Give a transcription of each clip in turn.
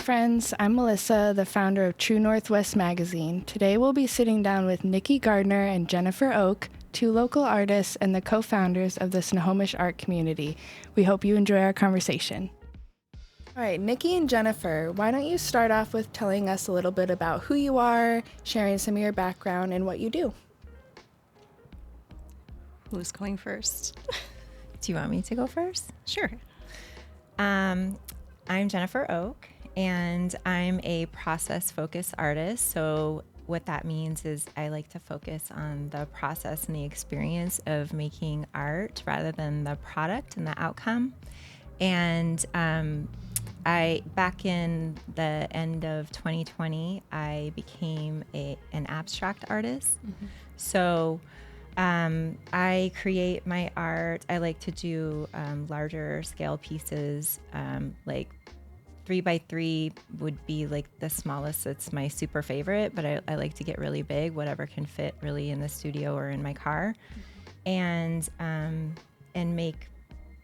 friends. I'm Melissa, the founder of True Northwest Magazine. Today we'll be sitting down with Nikki Gardner and Jennifer Oak, two local artists and the co-founders of the Snohomish Art Community. We hope you enjoy our conversation. All right, Nikki and Jennifer, why don't you start off with telling us a little bit about who you are, sharing some of your background and what you do. Who's going first? Do you want me to go first? Sure. I'm Jennifer Oak, and I'm a process-focused artist. So what that means is I like to focus on the process and the experience of making art rather than the product and the outcome. And back in the end of 2020, I became an abstract artist. Mm-hmm. So I create my art. I like to do larger scale pieces, like 3x3 would be like the smallest. It's my super favorite, but I like to get really big, whatever can fit really in the studio or in my car, and make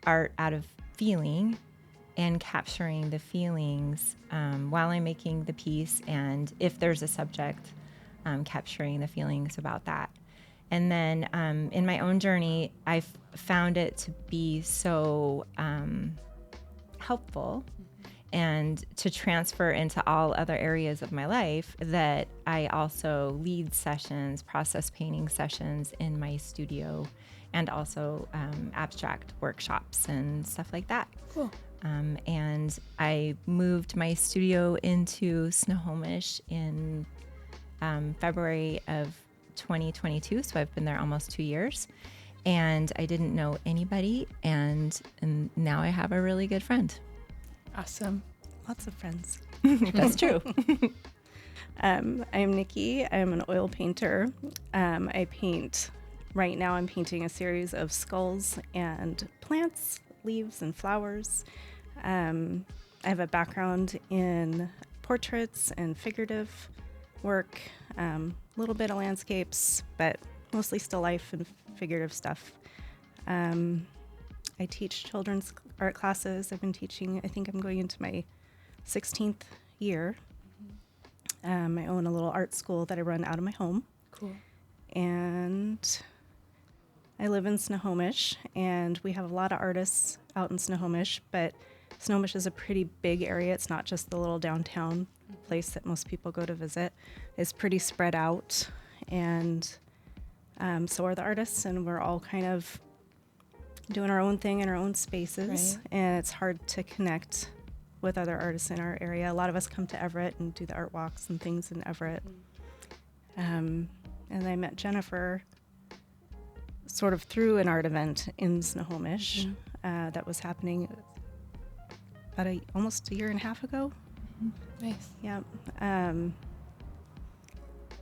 art out of feeling and capturing the feelings while I'm making the piece. And if there's a subject, capturing the feelings about that. And then in my own journey, I've found it to be so helpful and to transfer into all other areas of my life that I also lead sessions, process painting sessions in my studio, and also abstract workshops and stuff like that. Cool. And I moved my studio into Snohomish in February of 2022, so I've been there almost 2 years, and I didn't know anybody, and now I have a really good friend. Awesome. Lots of friends. That's true. I'm Nikki. I'm an oil painter. I paint, right now I'm painting a series of skulls and plants, leaves and flowers. I have a background in portraits and figurative work, a little bit of landscapes, but mostly still life and figurative stuff. I teach children's art classes. I've been teaching, I think I'm going into my 16th year. I own a little art school that I run out of my home. Cool. And I live in Snohomish, and we have a lot of artists out in Snohomish, but Snohomish is a pretty big area. It's not just the little downtown place that most people go to visit. It's pretty spread out, and so are the artists, and we're all kind of doing our own thing in our own spaces, right. And it's hard to connect with other artists in our area. A lot of us come to Everett and do the art walks and things in Everett. And I met Jennifer sort of through an art event in Snohomish that was happening about almost a year and a half ago. Nice. Yeah.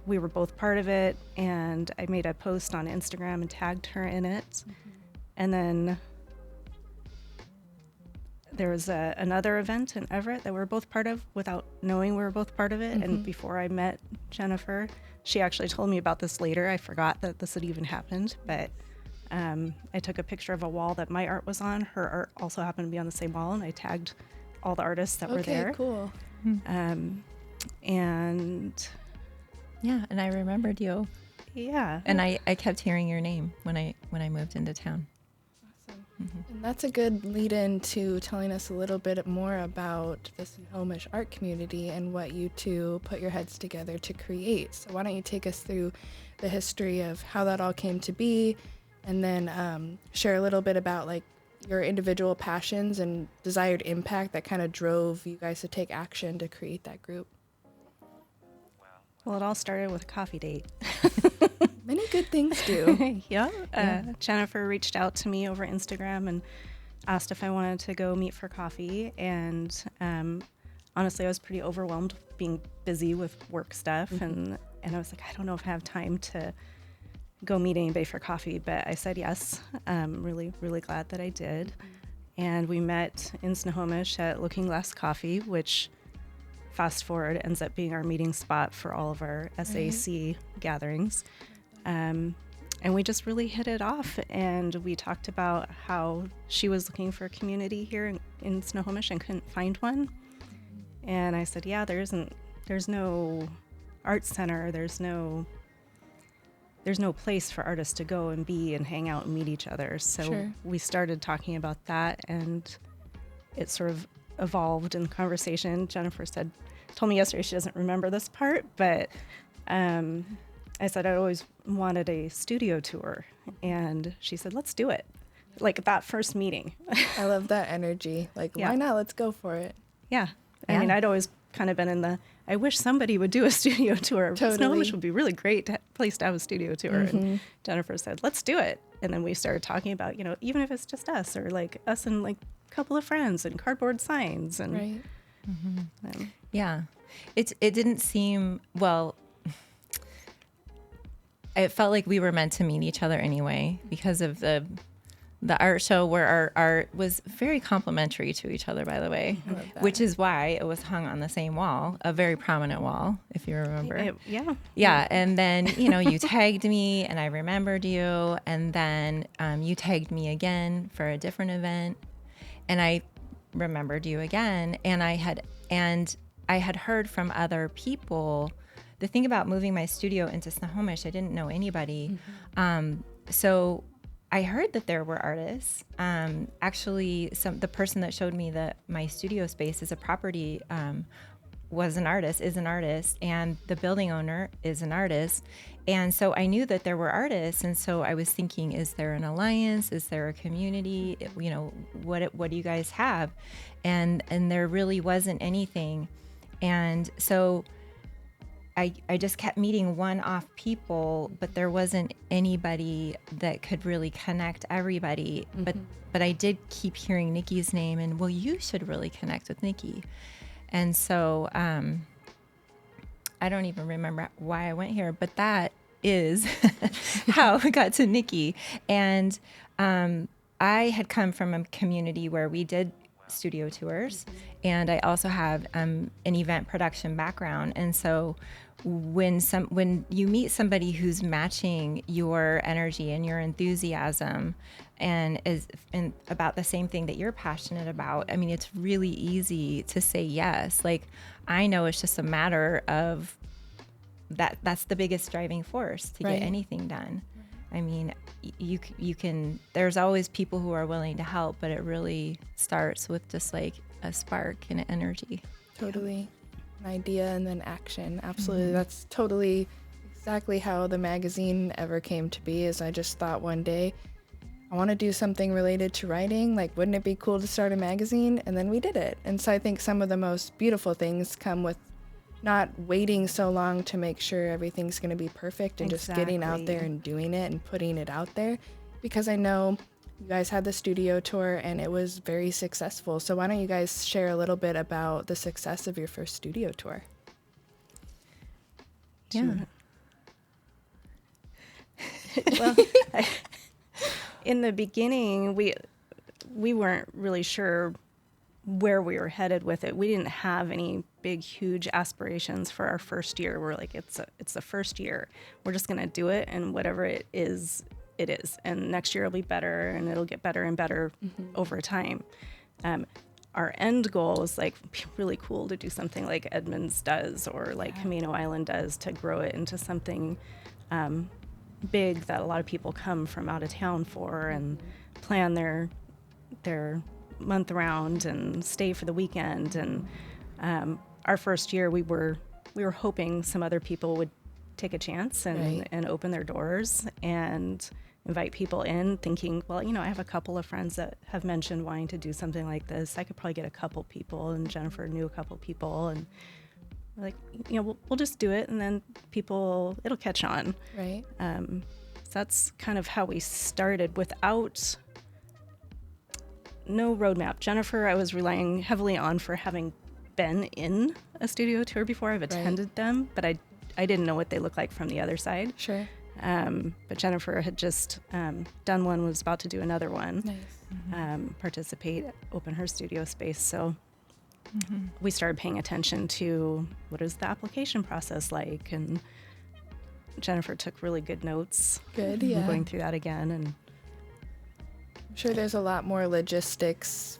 We were both part of it, and I made a post on Instagram and tagged her in it. Mm-hmm. And then there was another event in Everett that we were both part of without knowing we were both part of it. Mm-hmm. And before I met Jennifer, she actually told me about this later. I forgot that this had even happened, but I took a picture of a wall that my art was on. Her art also happened to be on the same wall, and I tagged all the artists that were there. Okay, cool. And yeah, and I remembered you. Yeah. And I kept hearing your name when I moved into town. Awesome. Mm-hmm. And that's a good lead-in to telling us a little bit more about the Snohomish Art Community and what you two put your heads together to create. So why don't you take us through the history of how that all came to be, and then share a little bit about like your individual passions and desired impact that kind of drove you guys to take action to create that group. Well, it all started with a coffee date. Many good things do. Yeah. Jennifer reached out to me over Instagram and asked if I wanted to go meet for coffee. And honestly, I was pretty overwhelmed being busy with work stuff. Mm-hmm. And I was like, I don't know if I have time to go meet anybody for coffee. But I said yes. Really, really glad that I did. Mm-hmm. And we met in Snohomish at Looking Glass Coffee, which fast forward ends up being our meeting spot for all of our SAC gatherings. And we just really hit it off, and we talked about how she was looking for a community here in Snohomish and couldn't find one. And I said, yeah, there's no art center. There's no place for artists to go and be and hang out and meet each other. So Sure. we started talking about that, and it sort of evolved in conversation. Jennifer told me yesterday she doesn't remember this part, but I said I always wanted a studio tour, and she said, let's do it. Like that first meeting. I love that energy. Like, Yeah. why not? Let's go for it. Yeah. I Yeah. mean, I'd always kind of been I wish somebody would do a studio tour. Totally. Snohomish would be really great place to have a studio tour. And Jennifer said, let's do it. And then we started talking about, even if it's just us, or like us and like a couple of friends, and cardboard signs. And Right. Yeah. It didn't seem, well, it felt like we were meant to meet each other anyway because of the art show, where our art was very complimentary to each other, by the way, I love that. which is why it was hung on the same wall, a very prominent wall, if you remember. Yeah. Yeah, and then, you tagged me and I remembered you, and then you tagged me again for a different event, and I remembered you again, and I had heard from other people. The thing about moving my studio into Snohomish, I didn't know anybody. So I heard that there were artists. Actually, the person that showed me that my studio space is a property is an artist, and the building owner is an artist. And so I knew that there were artists, and so I was thinking, is there an alliance? Is there a community? What do you guys have? And there really wasn't anything. And so I just kept meeting one-off people, but there wasn't anybody that could really connect everybody. But I did keep hearing Nikki's name, and well, you should really connect with Nikki. And so I don't even remember why I went here, but that is how I got to Nikki. And I had come from a community where we did studio tours, and I also have an event production background. And so when you meet somebody who's matching your energy and your enthusiasm and is about the same thing that you're passionate about, I mean, it's really easy to say yes. Like, I know it's just a matter of that's the biggest driving force to Right. get anything done. I mean, you can, there's always people who are willing to help, but it really starts with just like a spark and an energy. Totally. An idea and then action. Absolutely. That's totally exactly how the magazine ever came to be. Is I just thought one day, I want to do something related to writing. Like, wouldn't it be cool to start a magazine? And then we did it. And so I think some of the most beautiful things come with not waiting so long to make sure everything's going to be perfect, and just getting out there and doing it and putting it out there. Because I know you guys had the studio tour and it was very successful. So why don't you guys share a little bit about the success of your first studio tour? Yeah. Well, in the beginning, we weren't really sure where we were headed with it. We didn't have any big, huge aspirations for our first year. We're like, it's the first year. We're just gonna do it, and whatever it is, it is. And next year will be better, and it'll get better and better over time. Our end goal is like really cool to do something like Edmonds does, or like Camino Island does, to grow it into something big that a lot of people come from out of town for and plan their month around and stay for the weekend. And our first year, we were hoping some other people would take a chance and open their doors and invite people in, thinking, well, I have a couple of friends that have mentioned wanting to do something like this. I could probably get a couple people, and Jennifer knew a couple people, and we're like, we'll just do it, and then it'll catch on. Right. So that's kind of how we started, without no roadmap. Jennifer, I was relying heavily on for having been in a studio tour before. I've attended them, but I didn't know what they look like from the other side. Sure. But Jennifer had just done one, was about to do another one. Nice. Participate, open her studio space. So we started paying attention to what is the application process like, and Jennifer took really good notes. Good, yeah. Going through that again, and I'm sure there's a lot more logistics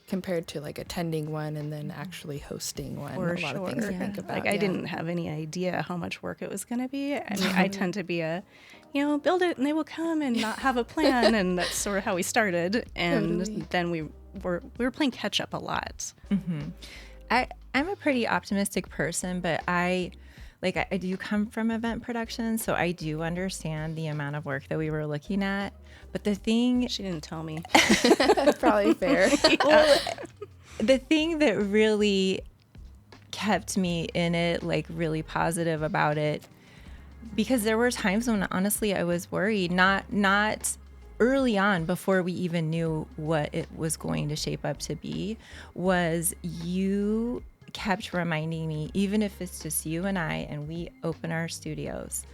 compared to like attending one and then actually hosting one. For a lot of things to think about. Like I didn't have any idea how much work it was going to be. I mean, I tend to be build it and they will come and not have a plan, and that's sort of how we started. And then we were playing catch up a lot. Mm-hmm. I'm a pretty optimistic person, but I do come from event production, so I do understand the amount of work that we were looking at. But the thing... She didn't tell me. Probably fair. Well, the thing that really kept me in it, like really positive about it, because there were times when honestly I was worried, not early on before we even knew what it was going to shape up to be, was you kept reminding me, even if it's just you and I and we open our studios,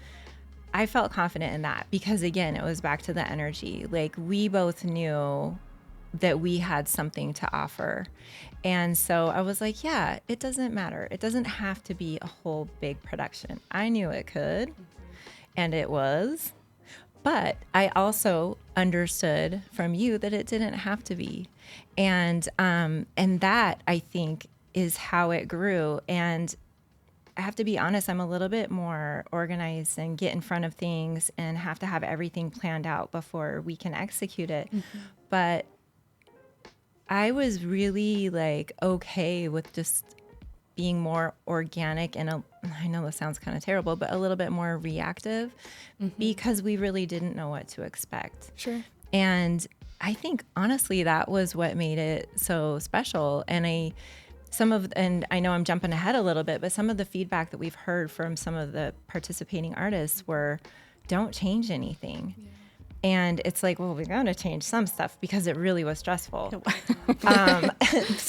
I felt confident in that because again, it was back to the energy. Like we both knew that we had something to offer. And so I was like, yeah, it doesn't matter. It doesn't have to be a whole big production. I knew it could, and it was, but I also understood from you that it didn't have to be. And that I think is how it grew. And I have to be honest, I'm a little bit more organized and get in front of things and have to have everything planned out before we can execute it. Mm-hmm. But I was really like okay with just being more organic and I know this sounds kind of terrible, but a little bit more reactive because we really didn't know what to expect. Sure. And I think honestly that was what made it so special. And I know I'm jumping ahead a little bit, but some of the feedback that we've heard from some of the participating artists were, don't change anything. Yeah. And it's like, well, we're going to change some stuff because it really was stressful.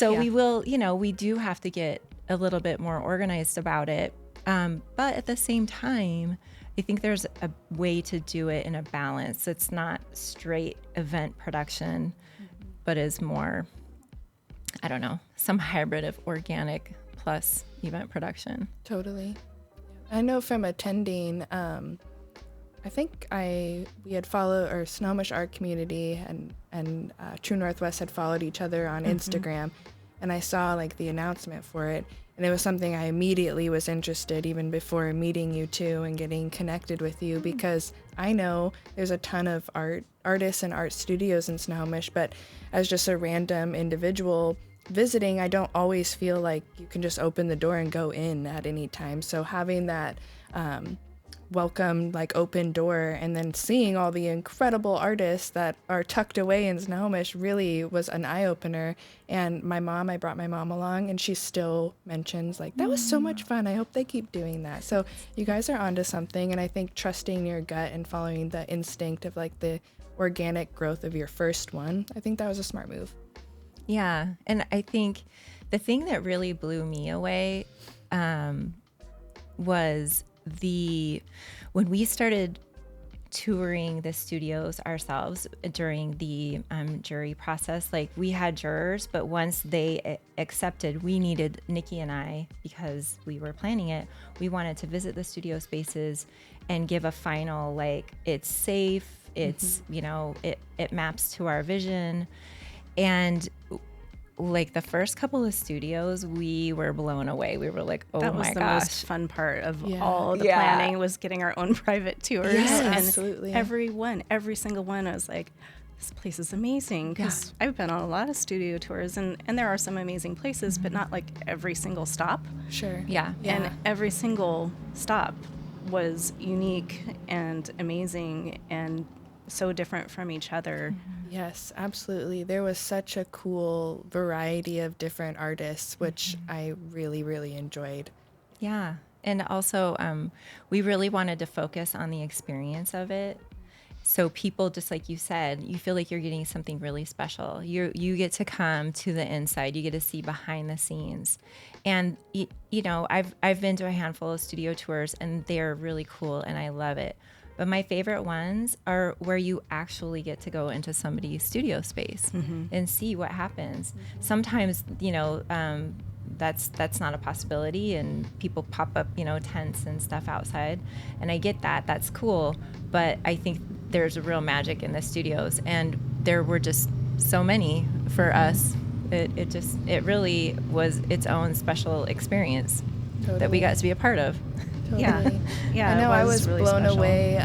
We will, we do have to get a little bit more organized about it. But at the same time, I think there's a way to do it in a balance. It's not straight event production, but is more, I don't know, some hybrid of organic plus event production. Totally. I know from attending, I think we had followed, or Snohomish Art Community and True Northwest had followed each other on Instagram, and I saw like the announcement for it, and it was something I immediately was interested even before meeting you two and getting connected with you, because I know there's a ton of artists and art studios in Snohomish, but as just a random individual visiting, I don't always feel like you can just open the door and go in at any time. So having that welcome, like open door, and then seeing all the incredible artists that are tucked away in Snohomish really was an eye-opener. And I brought my mom along, and she still mentions like, that was so much fun. I hope they keep doing that. So you guys are onto something, and I think trusting your gut and following the instinct of like the organic growth of your first one, I think that was a smart move. Yeah. And I think the thing that really blew me away was when we started touring the studios ourselves during the jury process, like we had jurors, but once they accepted, we needed, Nikki and I, because we were planning it, we wanted to visit the studio spaces and give a final, like, it's safe, it's, it maps to our vision. And like the first couple of studios, we were blown away. We were like, oh my gosh. That was the most fun part of all the planning, was getting our own private tours. Yes, and absolutely. Every single one, I was like, this place is amazing. Because I've been on a lot of studio tours, and there are some amazing places, but not like every single stop. Sure. Yeah. And every single stop was unique and amazing and so different from each other. Yes, absolutely. There was such a cool variety of different artists, which I really, really enjoyed. Yeah. And also, we really wanted to focus on the experience of it. So people, just like you said, you feel like you're getting something really special. You get to come to the inside. You get to see behind the scenes. And, I've been to a handful of studio tours, and they're really cool, and I love it. But my favorite ones are where you actually get to go into somebody's studio space and see what happens. Sometimes, that's not a possibility, and people pop up, tents and stuff outside. And I get that. That's cool. But I think there's a real magic in the studios. And there were just so many for us. It really was its own special experience that we got to be a part of. Totally. Yeah, I know I was really blown special. away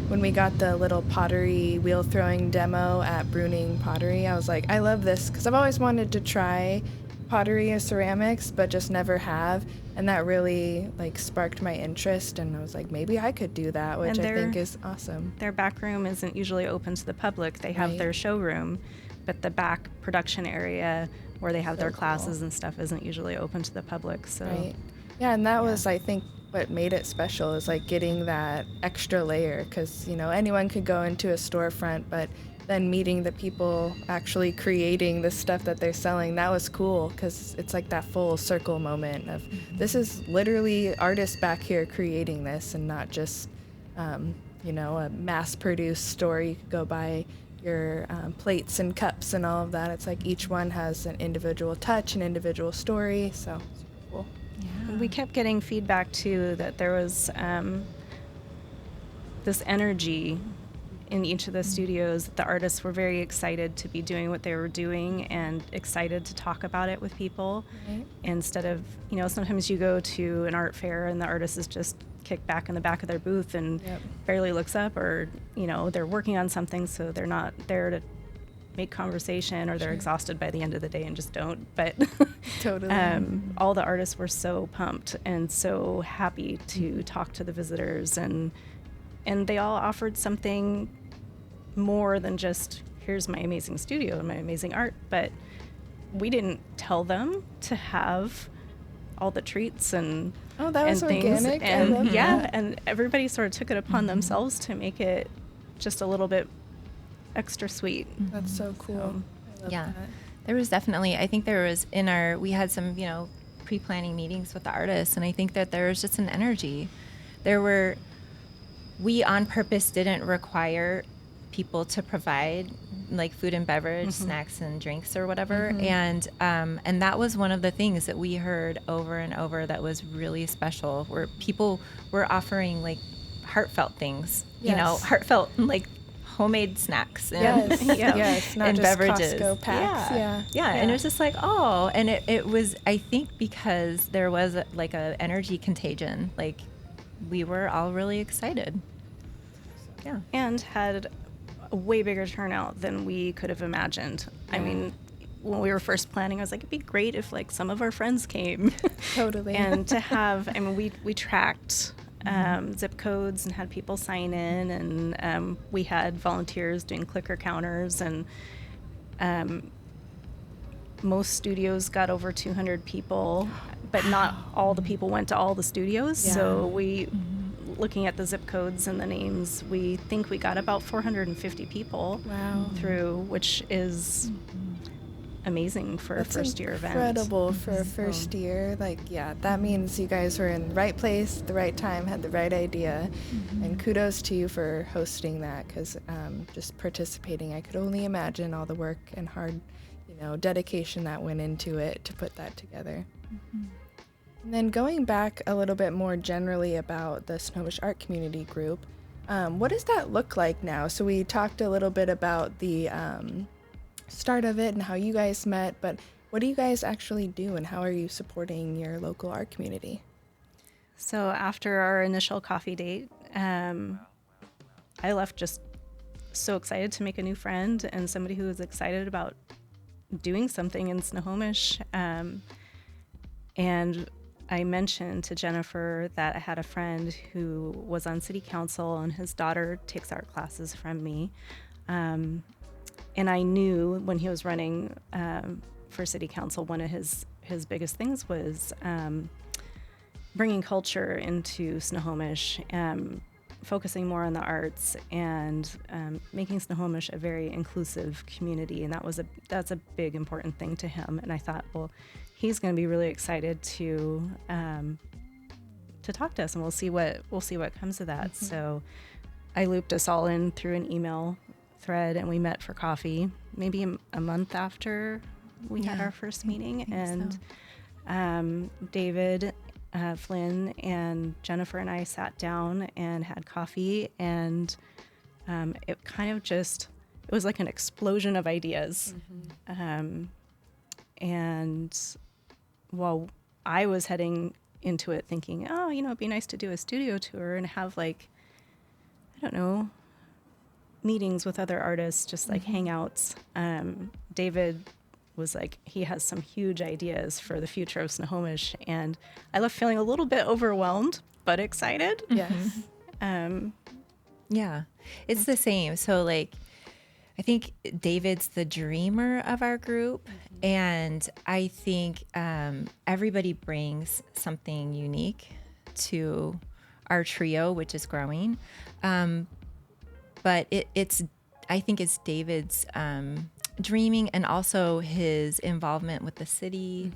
when we got the little pottery wheel throwing demo at Bruning Pottery. I was like, I love this because I've always wanted to try pottery or ceramics, but just never have. And that really like sparked my interest, and I was like, maybe I could do that, which I think is awesome. Their back room isn't usually open to the public. They have their showroom, but the back production area where they have their classes and stuff isn't usually open to the public. So yeah, and that was, I think, what made it special is like getting that extra layer, because anyone could go into a storefront, but then meeting the people actually creating the stuff that they're selling, that was cool, because it's like that full circle moment of this is literally artists back here creating this, and not just a mass-produced store. You could go buy your plates and cups and all of that. It's like each one has an individual touch, an individual story, so it's cool. Yeah. We kept getting feedback too that there was this energy in each of the studios. The artists were very excited to be doing what they were doing and excited to talk about it with people. Instead of, sometimes you go to an art fair and the artist is just kicked back in the back of their booth and barely looks up, or, they're working on something, so they're not there to make conversation, or they're exhausted by the end of the day and just don't. But totally. All the artists were so pumped and so happy to talk to the visitors, and they all offered something more than just, here's my amazing studio and my amazing art. But we didn't tell them to have all the treats and that was things. organic. And I love that. and everybody sort of took it upon themselves to make it just a little bit extra sweet. That's so cool. I love that. There was definitely, I think there was we had some, pre-planning meetings with the artists, and I think that there was just an energy. We on purpose didn't require people to provide like food and beverage, snacks and drinks or whatever. And that was one of the things that we heard over and over that was really special, where people were offering like heartfelt things, heartfelt like homemade snacks and, yes, not and just beverages. Costco packs. Yeah. And it was just like, and it was, I think, because there was like a energy contagion, like we were all really excited. Yeah. And had a way bigger turnout than we could have imagined. I mean, when we were first planning, I was like, it'd be great if like some of our friends came. Totally. And to have, we tracked zip codes and had people sign in, and we had volunteers doing clicker counters, and most studios got over 200 people, but not all the people went to all the studios. So we, looking at the zip codes and the names, we think we got about 450 people through, which is amazing for a first-year event. Incredible for a first year. That means you guys were in the right place at the right time, had the right idea, and kudos to you for hosting that, because just participating, I could only imagine all the work and hard, dedication that went into it to put that together. And then going back a little bit more generally about the Snohomish Art Community group, what does that look like now? So we talked a little bit about the start of it and how you guys met, but what do you guys actually do, and how are you supporting your local art community? So after our initial coffee date, I left just so excited to make a new friend and somebody who was excited about doing something in Snohomish. And I mentioned to Jennifer that I had a friend who was on city council, and his daughter takes art classes from me. And I knew when he was running for city council, one of his biggest things was bringing culture into Snohomish, focusing more on the arts, and making Snohomish a very inclusive community. And that's a big, important thing to him. And I thought, well, he's going to be really excited to talk to us, and we'll see what comes of that. So I looped us all in through an email thread, and we met for coffee maybe a month after we had our first meeting. And David Flynn and Jennifer and I sat down and had coffee, and it it was like an explosion of ideas. And while I was heading into it thinking, oh, it'd be nice to do a studio tour and have like, I don't know, meetings with other artists, just like hangouts. David was like, he has some huge ideas for the future of Snohomish, and I left feeling a little bit overwhelmed, but excited. Yes. Yeah, it's the same. So like, I think David's the dreamer of our group, and I think everybody brings something unique to our trio, which is growing. But I think it's David's dreaming and also his involvement with the city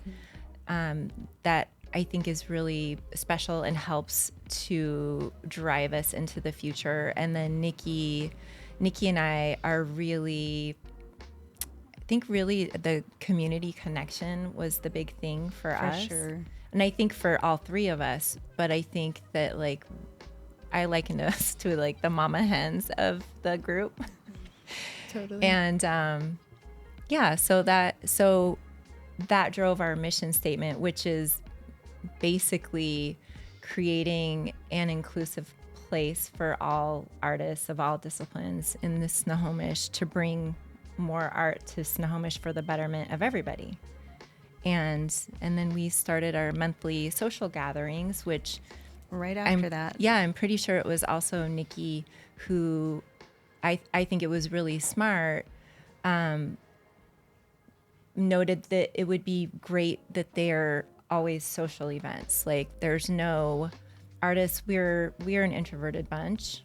that I think is really special and helps to drive us into the future. And then Nikki and I are really, I think really the community connection was the big thing for us. Sure. And I think for all three of us, but I think that like, I liken us to like the mama hens of the group. Totally. And so that drove our mission statement, which is basically creating an inclusive place for all artists of all disciplines in the Snohomish to bring more art to Snohomish for the betterment of everybody. And then we started our monthly social gatherings, which right after that. Yeah, I'm pretty sure it was also Nikki who I think it was really smart, noted that it would be great that they're always social events. Like there's no artists, we're an introverted bunch,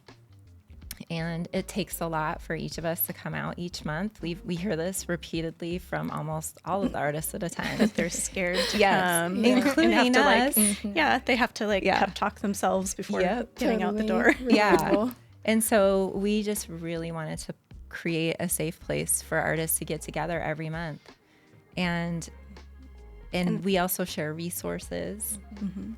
and it takes a lot for each of us to come out each month. We hear this repeatedly from almost all of the artists at a time. That they're scared to come. Including and have us. To they have to pep talk themselves before getting out the door. Relatable. And so we just really wanted to create a safe place for artists to get together every month. And we also share resources.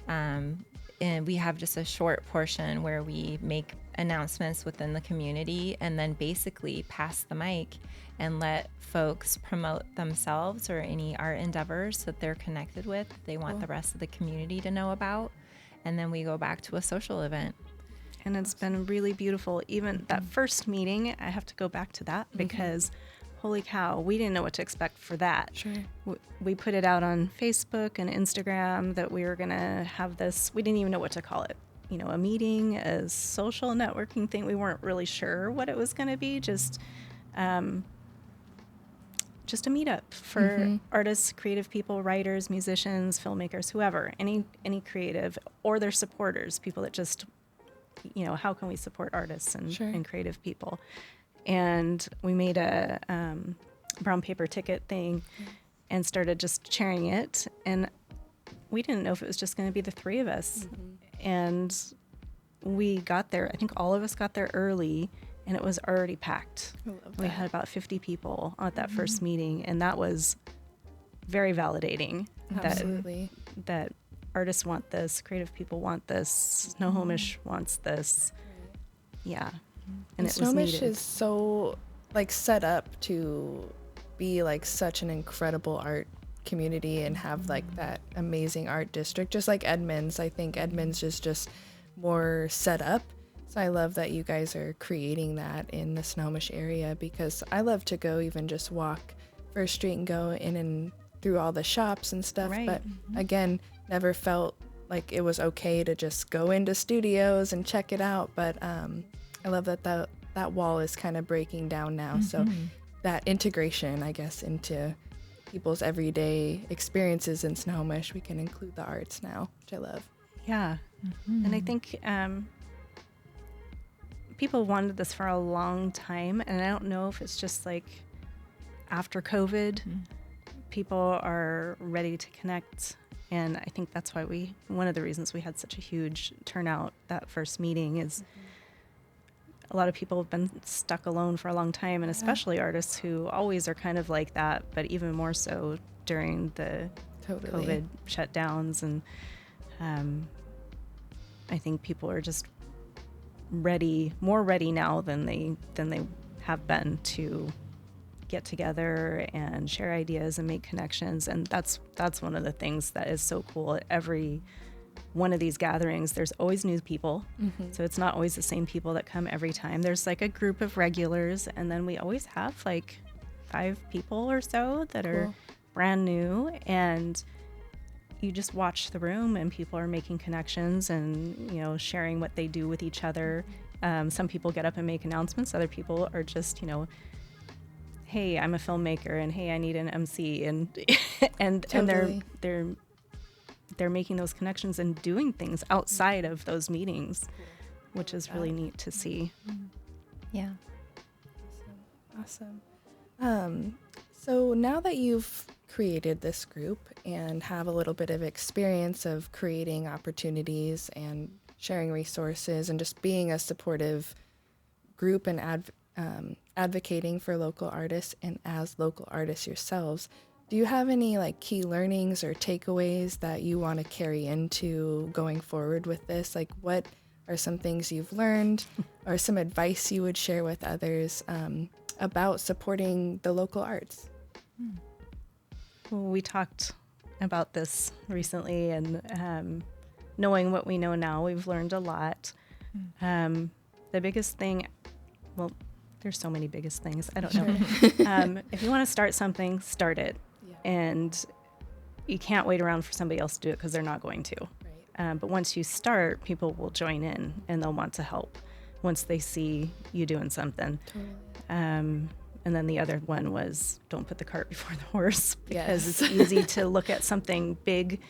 And we have just a short portion where we make announcements within the community and then basically pass the mic and let folks promote themselves or any art endeavors that they're connected with, that they want the rest of the community to know about. And then we go back to a social event. And it's been really beautiful. Even that first meeting, I have to go back to that because holy cow, we didn't know what to expect for that. Sure. We put it out on Facebook and Instagram that we were going to have this. We didn't even know what to call it. A meeting, a social networking thing. We weren't really sure what it was going to be. Just a meetup for artists, creative people, writers, musicians, filmmakers, whoever, any creative or their supporters, people that just, how can we support artists and creative people? And we made a brown paper ticket thing and started just sharing it. And we didn't know if it was just going to be the three of us. And we got there, I think all of us got there early, and it was already packed. We had about 50 people at that first meeting, and that was very validating. Absolutely. That artists want this, creative people want this, Snohomish wants this. Yeah. And it was Snohomish needed. is so set up to be such an incredible art community and have that amazing art district, just like Edmonds. I think Edmonds is just more set up. So I love that you guys are creating that in the Snohomish area, because I love to go even just walk First Street and go in and through all the shops and stuff. Right. But again, never felt like it was okay to just go into studios and check it out. But I love that wall is kind of breaking down now. So that integration, I guess, into people's everyday experiences in Snohomish, we can include the arts now, which I love. Yeah. And I think people wanted this for a long time, and I don't know if it's just after COVID, people are ready to connect. And I think that's why one of the reasons we had such a huge turnout that first meeting is a lot of people have been stuck alone for a long time, and especially artists who always are kind of like that, but even more so during the COVID shutdowns. And I think people are just more ready now than they have been to get together and share ideas and make connections. And that's one of the things that is so cool. At every one of these gatherings, there's always new people. So it's not always the same people that come every time. There's like a group of regulars, and then we always have like 5 people or so that are brand new, and you just watch the room and people are making connections and, you know, sharing what they do with each other. Some people get up and make announcements. Other people are just, you know, hey, I'm a filmmaker, and hey, I need an MC, and Totally. and they're making those connections and doing things outside of those meetings, which is really neat to see. Yeah. Awesome. So now that you've created this group and have a little bit of experience of creating opportunities and sharing resources and just being a supportive group and advocating for local artists and as local artists yourselves, do you have any like key learnings or takeaways that you want to carry into going forward with this? Like, what are some things you've learned or some advice you would share with others about supporting the local arts? Well, we talked about this recently, and knowing what we know now, we've learned a lot. The biggest thing, well, there's so many biggest things. I don't know. If you want to start something, start it. And you can't wait around for somebody else to do it because they're not going to. Right. But once you start, people will join in and they'll want to help once they see you doing something. Totally. And then the other one was don't put the cart before the horse, because Yes. it's easy to look at something big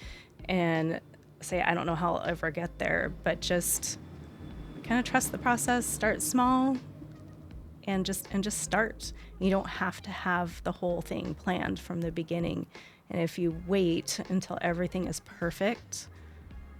and say, I don't know how I'll ever get there, but just kind of trust the process, start small, and just start. You don't have to have the whole thing planned from the beginning. And if you wait until everything is perfect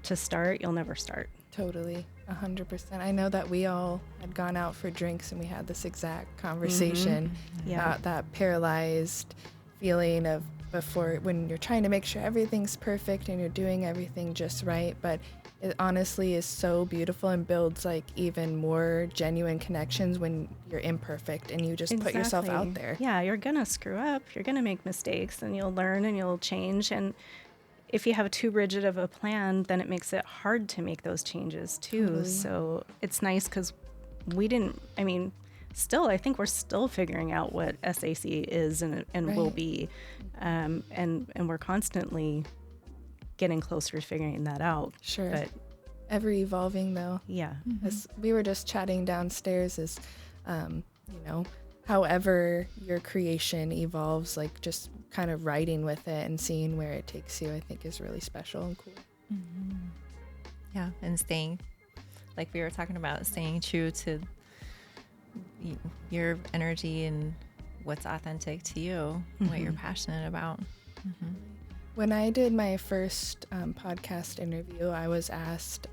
to start, you'll never start. Totally, 100%. I know that we all had gone out for drinks and we had this exact conversation about that paralyzed feeling of before, when you're trying to make sure everything's perfect and you're doing everything just right, but it honestly is so beautiful and builds like even more genuine connections when you're imperfect and you just put yourself out there. Yeah, you're gonna screw up, you're gonna make mistakes, and you'll learn and you'll change. And if you have too rigid of a plan, then it makes it hard to make those changes too. Totally. So it's nice because still, I think we're still figuring out what SAC is and will Right. be. And we're constantly getting closer to figuring that out. Sure. But Ever evolving though. yeah. As we were just chatting downstairs is, however your creation evolves, like just kind of writing with it and seeing where it takes you, I think is really special and cool. Yeah. And staying, like we were talking about, staying true to your energy and what's authentic to you, what you're passionate about. When I did my first podcast interview, I was asked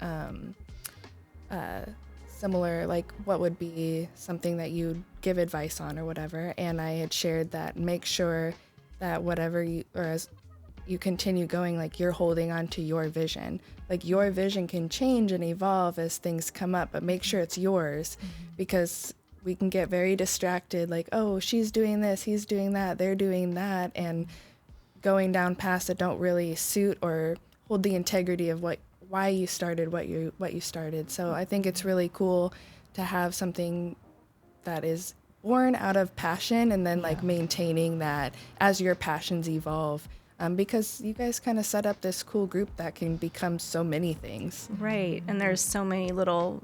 similar, like what would be something that you'd give advice on or whatever. And I had shared that make sure that whatever you, or as you continue going, like you're holding on to your vision. Like your vision can change and evolve as things come up, but make sure it's yours because we can get very distracted. Like, oh, she's doing this, he's doing that, they're doing that. And going down paths that don't really suit or hold the integrity of why you started what you started. So I think it's really cool to have something that is born out of passion and then like maintaining that as your passions evolve. Because you guys kind of set up this cool group that can become so many things. Right. And there's so many little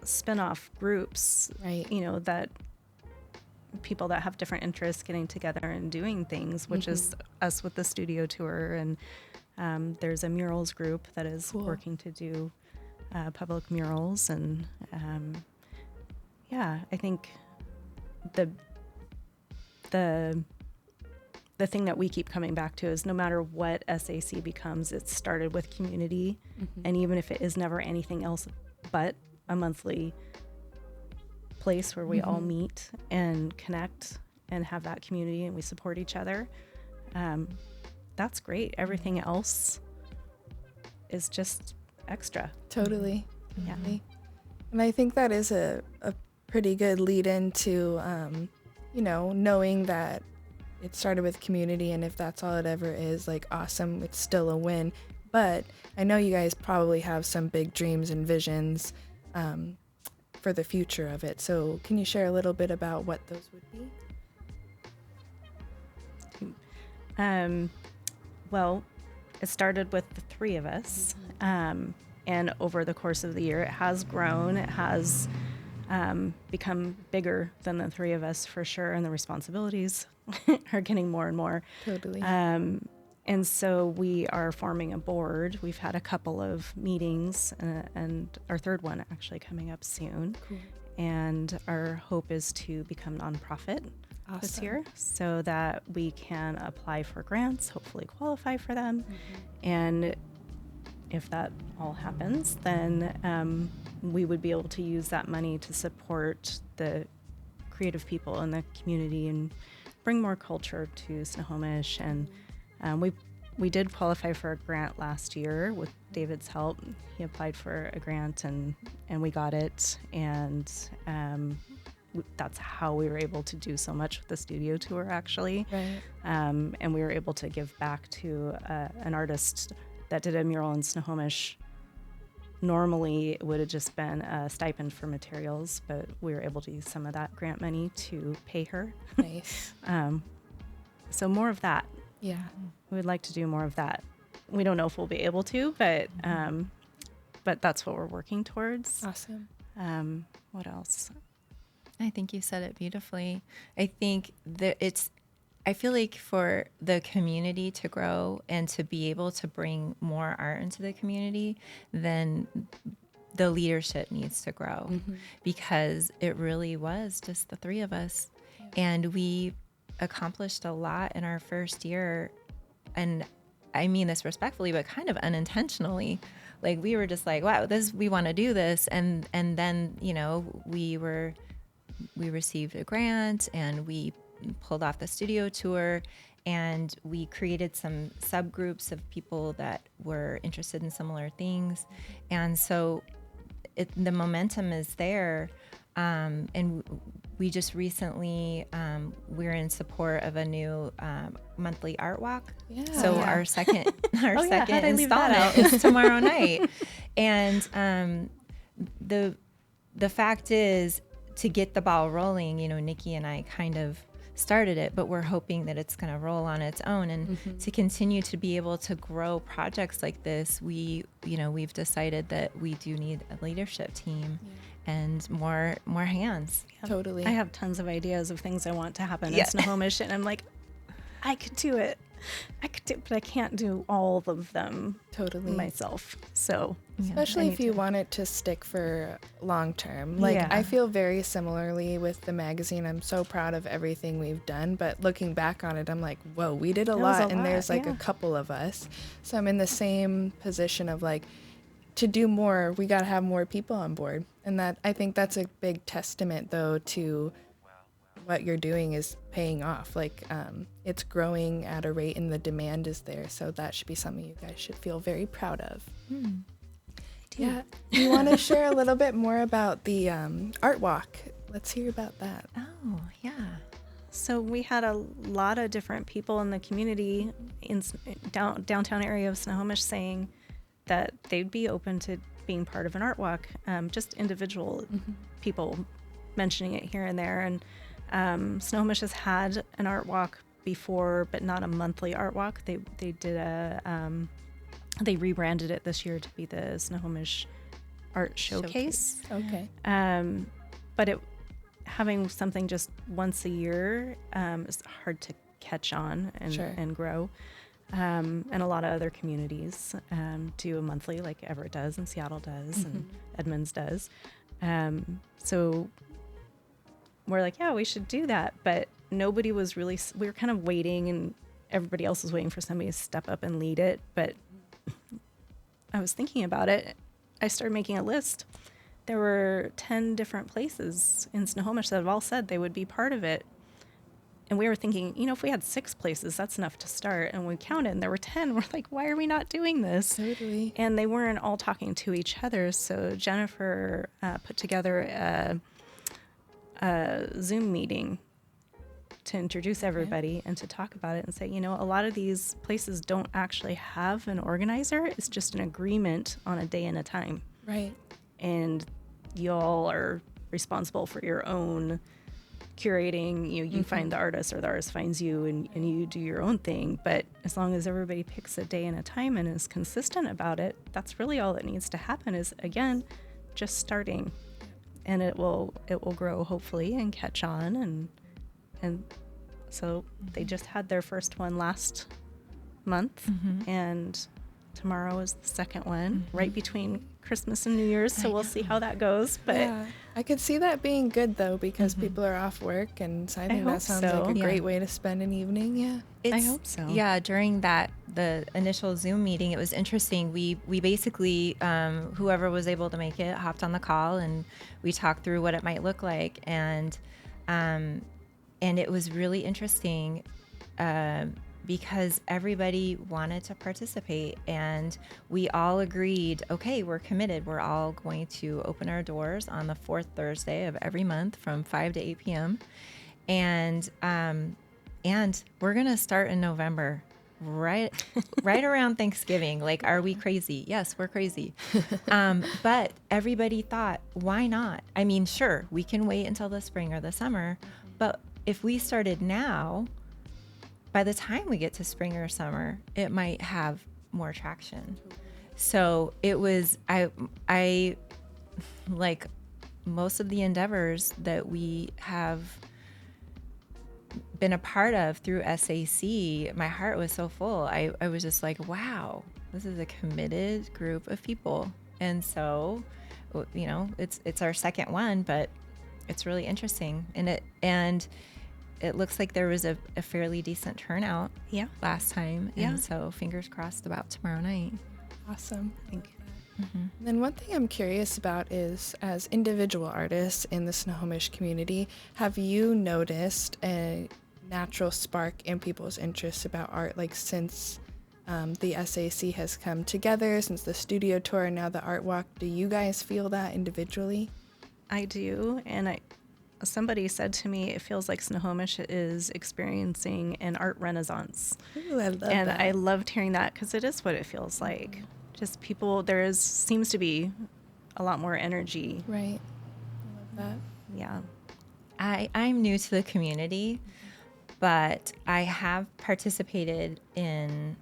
spin-off groups, Right. that people that have different interests getting together and doing things, which is us with the studio tour. And there's a murals group that is working to do public murals. And I think the thing that we keep coming back to is no matter what SAC becomes, it started with community. And even if it is never anything else but a monthly place where we all meet and connect and have that community and we support each other, that's great. Everything else is just extra. Totally. Yeah. And I think that is a pretty good lead into, knowing that it started with community, and if that's all it ever is, like, awesome, it's still a win. But I know you guys probably have some big dreams and visions for the future of it. So can you share a little bit about what those would be? Well, it started with the three of us. And over the course of the year, it has grown. It has become bigger than the three of us for sure. And the responsibilities are getting more and more. Totally. And so we are forming a board. We've had a couple of meetings and our third one actually coming up soon. Cool. And our hope is to become nonprofit this year so that we can apply for grants, hopefully qualify for them. And if that all happens, then we would be able to use that money to support the creative people in the community and bring more culture to Snohomish. And we did qualify for a grant last year with David's help. He applied for a grant and we got it. And that's how we were able to do so much with the studio tour, actually. Right. And we were able to give back to an artist that did a mural in Snohomish. Normally, it would have just been a stipend for materials, but we were able to use some of that grant money to pay her. Nice. So more of that. Yeah. We would like to do more of that. We don't know if we'll be able to, but that's what we're working towards. Awesome. What else? I think you said it beautifully. I think that I feel like for the community to grow and to be able to bring more art into the community, then the leadership needs to grow because it really was just the three of us. Yeah. And we accomplished a lot in our first year. And I mean this respectfully, but kind of unintentionally. Like we were just like, wow, we want to do this. And then, we received a grant and we pulled off the studio tour and we created some subgroups of people that were interested in similar things. And so the momentum is there. And we just recently, we're in support of a new monthly art walk. Yeah. So our second second installment is tomorrow night. And the fact is, to get the ball rolling, Nikki and I kind of started it, but we're hoping that it's going to roll on its own. And to continue to be able to grow projects like this, we've decided that we do need a leadership team and more hands. Totally. I have tons of ideas of things I want to happen in Snohomish, and I'm like, I could do it. But I can't do all of them myself. So especially if you want it to stick for long term. Like I feel very similarly with the magazine. I'm so proud of everything we've done, but looking back on it, I'm like, whoa, we did a lot, and there's like a couple of us. So I'm in the same position of like, to do more, we got to have more people on board. And I think that's a big testament though to what you're doing is paying off. Like it's growing at a rate and the demand is there. So that should be something you guys should feel very proud of. Yeah. You want to share a little bit more about the art walk? Let's hear about that. Oh, yeah. So we had a lot of different people in the community in downtown area of Snohomish saying that they'd be open to being part of an art walk. Just individual people mentioning it here and there. And Snohomish has had an art walk before, but not a monthly art walk. They did they rebranded it this year to be the Snohomish Art Showcase. Okay. But having something just once a year is hard to catch on and grow. And a lot of other communities do a monthly, like Everett does and Seattle does and Edmonds does. So we're like, yeah, we should do that. But nobody was really, we were kind of waiting and everybody else was waiting for somebody to step up and lead it. But I was thinking about it. I started making a list. There were 10 different places in Snohomish that have all said they would be part of it. And we were thinking, if we had 6 places, that's enough to start. And we counted and there were 10. We're like, why are we not doing this? Totally. And they weren't all talking to each other. So Jennifer put together a Zoom meeting to introduce everybody and to talk about it and say, a lot of these places don't actually have an organizer. It's just an agreement on a day and a time. Right. And y'all are responsible for your own curating. You find the artist, or the artist finds you, and you do your own thing. But as long as everybody picks a day and a time and is consistent about it, that's really all that needs to happen, is, again, just starting. And it will grow, hopefully, and catch on. And so they just had their first one last month, and tomorrow is the second one, right between Christmas and New Year's. So we'll see how that goes. But yeah, I could see that being good, though, because people are off work, and so I think that sounds like a great way to spend an evening. Yeah, I hope so. Yeah, during the initial Zoom meeting, it was interesting. We basically, whoever was able to make it, hopped on the call, and we talked through what it might look like, and it was really interesting because everybody wanted to participate, and we all agreed, okay, we're committed. We're all going to open our doors on the fourth Thursday of every month from 5 to 8 p.m. And we're going to start in November, right around Thanksgiving. Like, are we crazy? Yes, we're crazy. But everybody thought, why not? I mean, sure, we can wait until the spring or the summer, but if we started now, by the time we get to spring or summer, it might have more traction. So it was, I like most of the endeavors that we have been a part of through SAC, my heart was so full. I was just like, wow, this is a committed group of people. And so, it's our second one, but it's really interesting. And it looks like there was a fairly decent turnout last time. And so fingers crossed about tomorrow night. Awesome. Thank you. Then one thing I'm curious about is, as individual artists in the Snohomish community, have you noticed a natural spark in people's interests about art, like since the SAC has come together, since the studio tour and now the art walk? Do you guys feel that individually? I do, and somebody said to me, it feels like Snohomish is experiencing an art renaissance. Ooh, I love that. And I loved hearing that, because it is what it feels like. Just people, seems to be a lot more energy. Right. I love that. Yeah. I'm new to the community, but I have participated in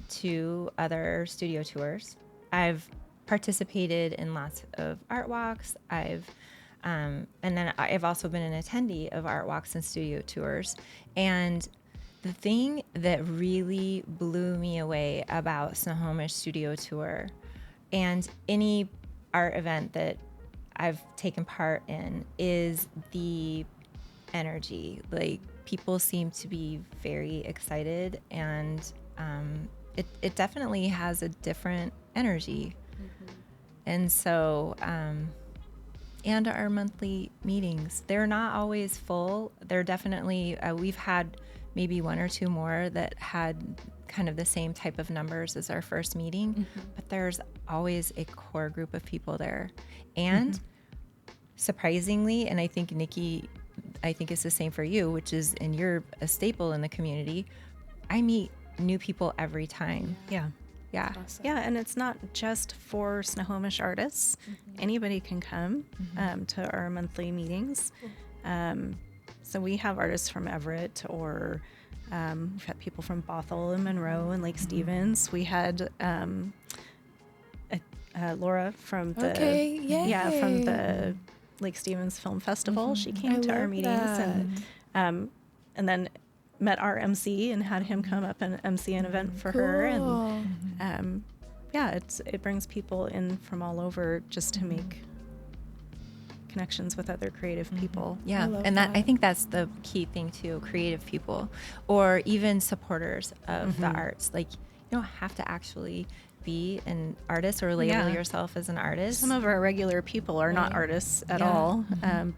2 other studio tours. I've participated in lots of art walks. And then I've also been an attendee of art walks and studio tours. And the thing that really blew me away about Snohomish Studio Tour and any art event that I've taken part in is the energy. Like, people seem to be very excited, and it definitely has a different energy. And so, and our monthly meetings, they're not always full. They're definitely, we've had maybe 1 or 2 more that had kind of the same type of numbers as our first meeting, but there's always a core group of people there. And surprisingly, and I think Nikki, it's the same for you, which is, and you're a staple in the community, I meet new people every time. Yeah. Yeah. Awesome. Yeah, and it's not just for Snohomish artists. Anybody can come to our monthly meetings. So we have artists from Everett, or we've had people from Bothell and Monroe and Lake Stevens. We had Laura from the from the Lake Stevens Film Festival. She came to our meetings and then met our MC and had him come up and MC an event for her. And it brings people in from all over just to make connections with other creative people. Yeah, and that I think that's the key thing too, creative people, or even supporters of the arts. Like, you don't have to actually be an artist or label yourself as an artist. Some of our regular people are not artists at all,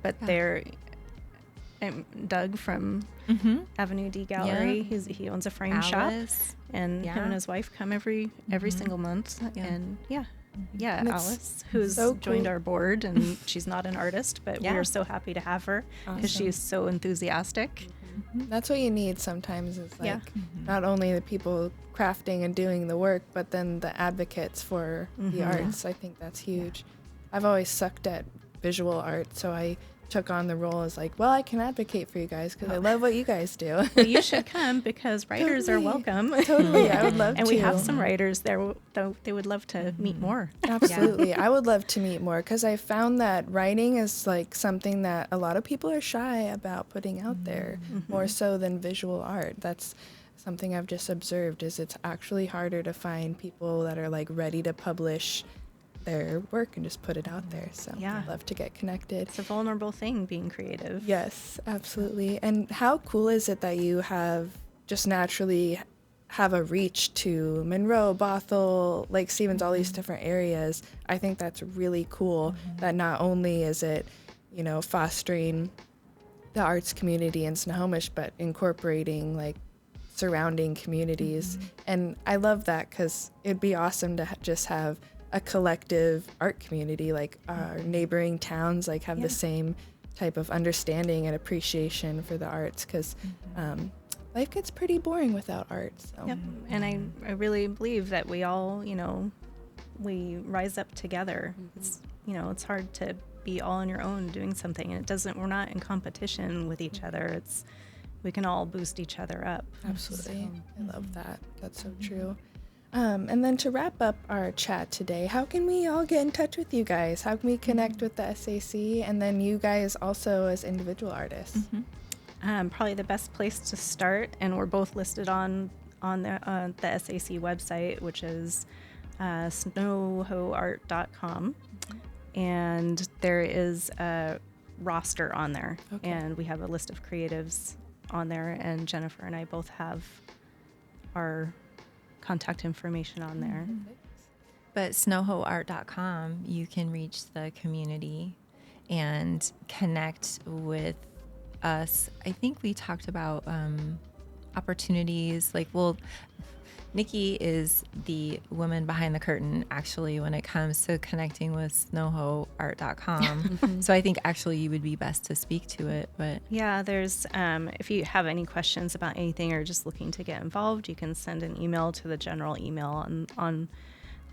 but they're Doug from Avenue D Gallery. He owns a frame shop, and him and his wife come every single month. And Yeah, And it's Alice, who's so joined cool. our board, and she's not an artist, but Yeah. we're so happy to have her because Awesome. she's so enthusiastic. That's what you need sometimes is like Yeah. not only the people crafting and doing the work, but then the advocates for the arts. I think that's huge. I've always sucked at visual art, so I took on the role as like, well, I can advocate for you guys because I love what you guys do. Well, you should come because writers are Totally. welcome. Totally, I would love And to. we have some writers there, though they would love to meet more. Absolutely. I would love to meet more because I found that writing is like something that a lot of people are shy about putting out there, more so than visual art. That's something I've just observed is it's actually harder to find people that are like ready to publish their work and just put it out there. So Yeah. I'd love to get connected. It's a vulnerable thing, being creative. Yes, absolutely. And how cool is it that you have just naturally have a reach to Monroe, Bothell, Lake Stevens, all these different areas? I think that's really cool that not only is it, you know, fostering the arts community in Snohomish, but incorporating like surrounding communities. And I love that because it'd be awesome to just have a collective art community, like our neighboring towns, like have the same type of understanding and appreciation for the arts because life gets pretty boring without art. So. Yep. And I really believe that we all, you know, we rise up together. It's, you know, it's hard to be all on your own doing something, and we're not in competition with each other. We can all boost each other up. Absolutely. I love that. That's so true. And then to wrap up our chat today, how can we all get in touch with you guys? How can we connect with the SAC and then you guys also as individual artists? Probably the best place to start, and we're both listed on the SAC website, which is snohoart.com, and there is a roster on there, and we have a list of creatives on there, and Jennifer and I both have our contact information on there. But snohoart.com, you can reach the community and connect with us. I think we talked about opportunities. Like, well, Nikki is the woman behind the curtain, actually, when it comes to connecting with snohoart.com. So I think actually you would be best to speak to it. But Yeah, there's, if you have any questions about anything or just looking to get involved, you can send an email to the general email on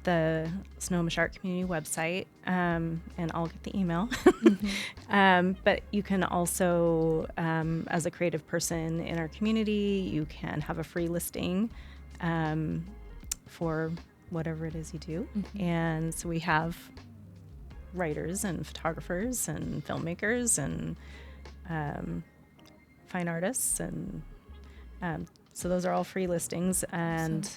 the Snohomish Art Community website, and I'll get the email. But you can also, as a creative person in our community, you can have a free listing for whatever it is you do. And so we have writers and photographers and filmmakers and fine artists, and so those are all free listings. And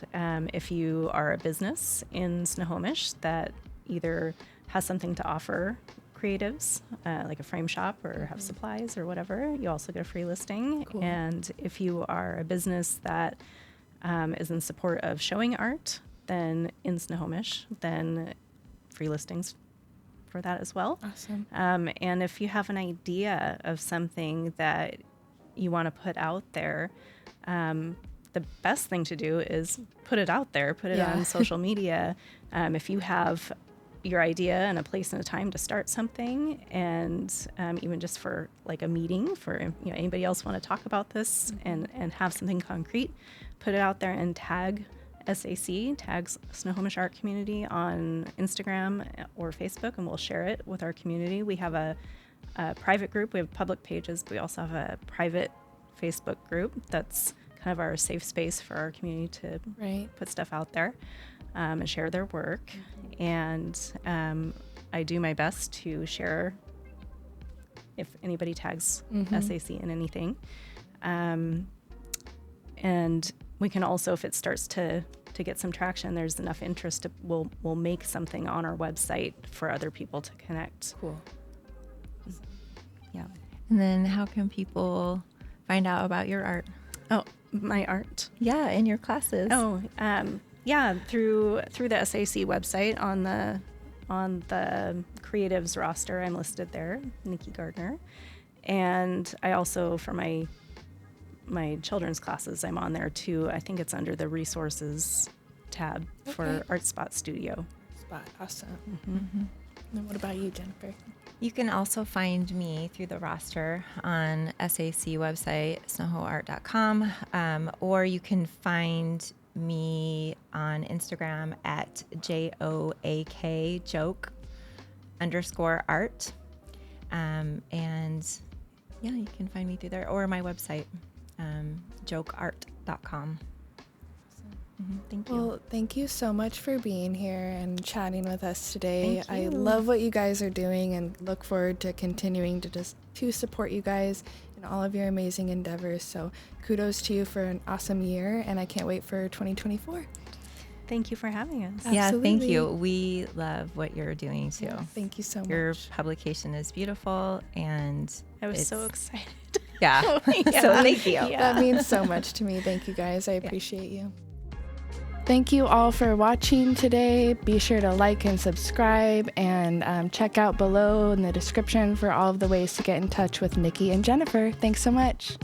if you are a business in Snohomish that either has something to offer creatives, like a frame shop or have supplies or whatever, you also get a free listing. Cool. And if you are a business that is in support of showing art, then in Snohomish, then free listings for that as well. Awesome. And if you have an idea of something that you want to put out there, the best thing to do is put it out there, put it on social media. If you have your idea and a place and a time to start something, and even just for like a meeting for, you know, anybody else want to talk about this and have something concrete, put it out there and tag SAC, tags Snohomish Art Community on Instagram or Facebook, and we'll share it with our community. We have a private group. We have public pages, but we also have a private Facebook group that's kind of our safe space for our community to put stuff out there and share their work. And I do my best to share if anybody tags SAC in anything. And we can also, if it starts to get some traction, there's enough interest, we'll make something on our website for other people to connect. Cool. Yeah. and then how can people find out about your art? Oh, my art. Yeah, in your classes. Oh, yeah, through the SAC website on the creatives roster, I'm listed there, Nikki Gardner. And I also, for my children's classes, I'm on there too. I think it's under the resources tab for Art Spot Studio. spot. Awesome. Mm-hmm. And what about you, Jennifer? You can also find me through the roster on SAC website, snohoart.com, or you can find me on Instagram at JOAK, joke_art. And yeah, you can find me through there, or my website, jokeart.com. Thank you. Well, thank you so much for being here and chatting with us today. Thank you. I love what you guys are doing and look forward to continuing to support you guys in all of your amazing endeavors. So kudos to you for an awesome year, and I can't wait for 2024. Thank you for having us. Yeah, thank Absolutely. you. We love what you're doing too. Yeah, thank you so Your much. publication is beautiful, and I was it's- so excited. Yeah. So thank you. Yeah. That means so much to me. Thank you guys. I appreciate you. Thank you all for watching today. Be sure to like and subscribe, and check out below in the description for all of the ways to get in touch with Nikki and Jennifer. Thanks so much.